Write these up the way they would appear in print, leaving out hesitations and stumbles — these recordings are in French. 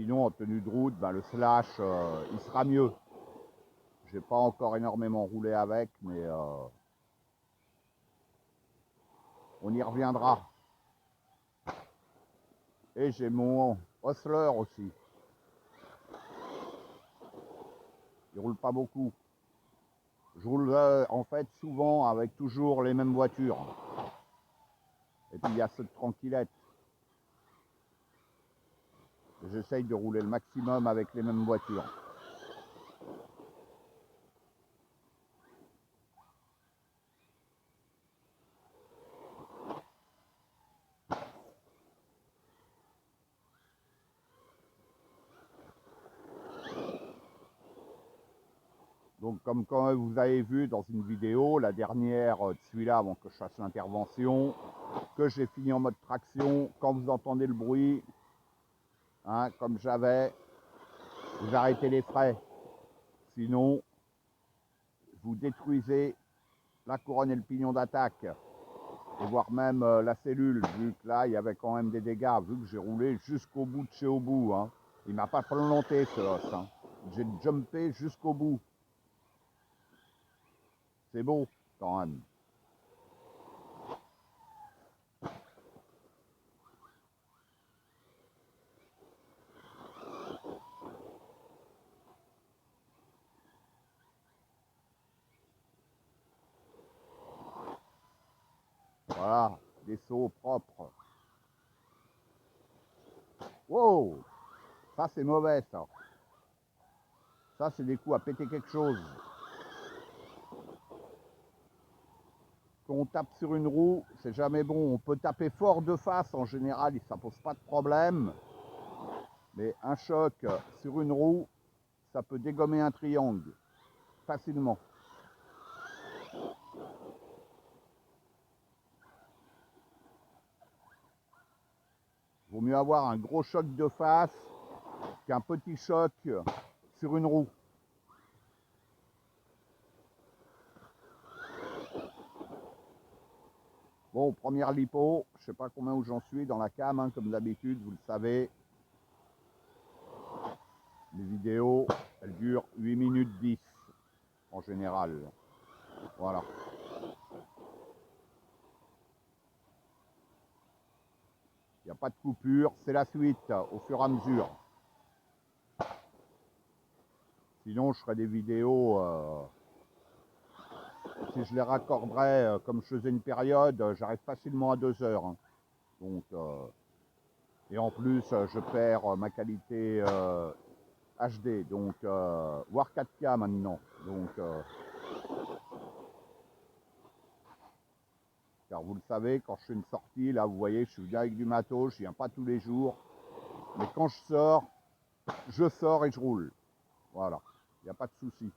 Sinon, en tenue de route, ben, le slash, il sera mieux. J'ai pas encore énormément roulé avec, mais on y reviendra. Et j'ai mon Hostler aussi. Il roule pas beaucoup. Je roule en fait souvent avec toujours les mêmes voitures. Et puis il y a cette tranquillette. J'essaye de rouler le maximum avec les mêmes voitures. Donc comme quand vous avez vu dans une vidéo, la dernière de celui-là avant que je fasse l'intervention, que j'ai fini en mode traction, quand vous entendez le bruit, hein, comme j'avais, vous arrêtez les frais. Sinon, vous détruisez la couronne et le pignon d'attaque. Et voire même la cellule, vu que là, il y avait quand même des dégâts, vu que j'ai roulé jusqu'au bout de chez au bout. Hein. Il m'a pas planté ce os. Hein. J'ai jumpé jusqu'au bout. C'est beau, quand même. Voilà, des sauts propres. Wow, ça c'est mauvais ça. Ça c'est des coups à péter quelque chose. Quand on tape sur une roue, c'est jamais bon. On peut taper fort de face en général, ça pose pas de problème. Mais un choc sur une roue, ça peut dégommer un triangle facilement. Vaut mieux avoir un gros choc de face qu'un petit choc sur une roue. Bon, première lipo, je sais pas combien où j'en suis dans la cam, hein, comme d'habitude, vous le savez. Les vidéos, elles durent 8 minutes 10 en général. Voilà. Il n'y a pas de coupure, c'est la suite au fur et à mesure. Sinon, je ferai des vidéos, si je les raccorderais comme je faisais une période, j'arrive facilement à 2 heures. Hein. Donc, et en plus, je perds ma qualité HD, donc voire 4K maintenant. Donc, car vous le savez, quand je fais une sortie, là, vous voyez, je suis bien avec du matos, je viens pas tous les jours. Mais quand je sors et je roule. Voilà, il n'y a pas de souci.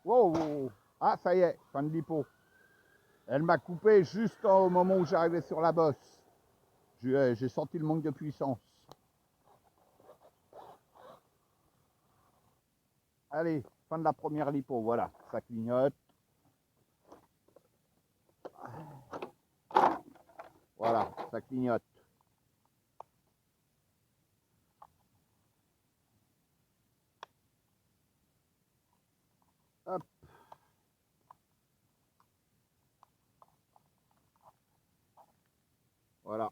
Wow, wow, wow. Ah, ça y est, fin de lipo. Elle m'a coupé juste au moment où j'arrivais sur la bosse. J'ai senti le manque de puissance. Allez, fin de la première lipo, voilà, ça clignote. Voilà, ça clignote. Hop. Voilà,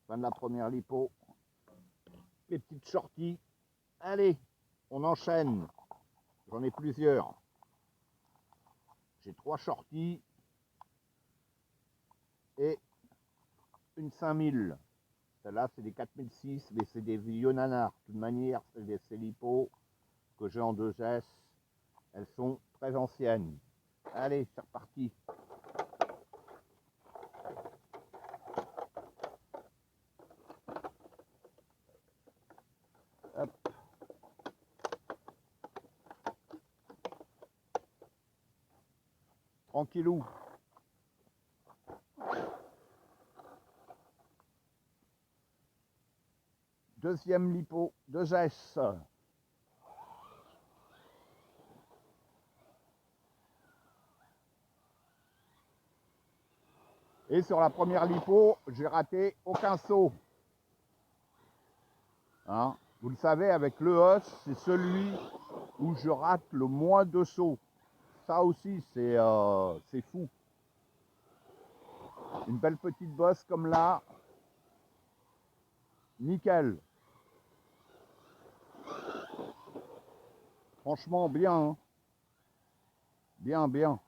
fin de la première lipo. Les petites sorties. Allez, on enchaîne. J'en ai plusieurs. J'ai 3 sorties et une 5000. Celle-là, c'est des 4006, mais c'est des vieux nanars. De toute manière, c'est des lipos que j'ai en 2S. Elles sont très anciennes. Allez, c'est reparti. Hop. Tranquillou. Deuxième lipo, 2S. Et sur la première lipo, j'ai raté aucun saut. Hein, vous le savez, avec l'EOS, c'est celui où je rate le moins de sauts. Ça aussi, c'est fou. Une belle petite bosse comme là. Nickel. Franchement, bien. Hein. Bien, bien.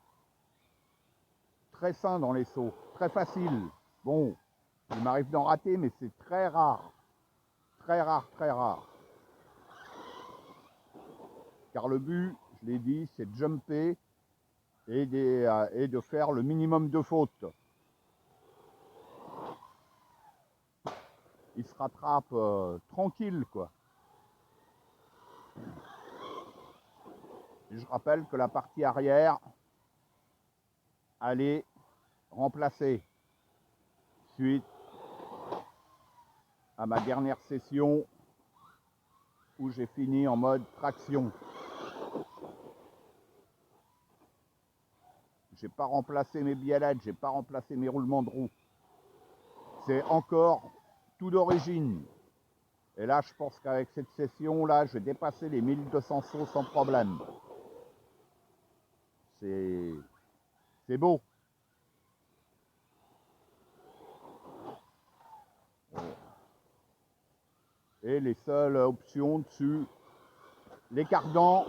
Très sain dans les sauts. Très facile. Bon, il m'arrive d'en rater, mais c'est très rare. Très rare, très rare. Car le but, je l'ai dit, c'est de jumper et de faire le minimum de fautes. Il se rattrape tranquille, quoi. Et je rappelle que la partie arrière, elle est remplacée. Suite à ma dernière session où j'ai fini en mode traction. J'ai pas remplacé mes biellettes, j'ai pas remplacé mes roulements de roue. C'est encore tout d'origine. Et là, je pense qu'avec cette session-là, je vais dépasser les 1200 sauts sans problème. C'est beau. Et les seules options dessus, les cardans,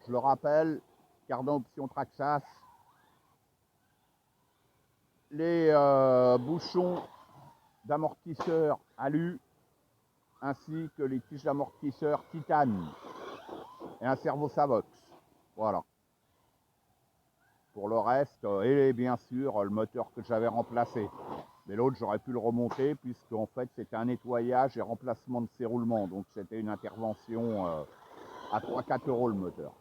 je le rappelle, cardan option Traxxas, les bouchons d'amortisseur alu, ainsi que les tiges d'amortisseur titane et un servo Savox. Voilà. Pour le reste, et bien sûr le moteur que j'avais remplacé. Mais l'autre, j'aurais pu le remonter puisqu'en fait c'était un nettoyage et remplacement de ses roulements. Donc c'était une intervention à 3-4 € le moteur.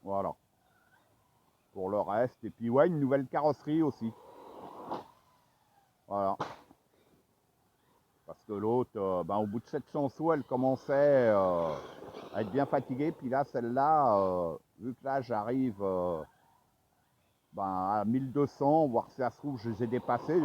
Voilà. Pour le reste, et puis ouais, une nouvelle carrosserie aussi. Voilà. Parce que l'autre, au bout de 700 sauts, elle commençait à être bien fatiguée. Puis là, celle-là, vu que là, j'arrive à 1200, voire si ça se trouve, je les ai dépassés.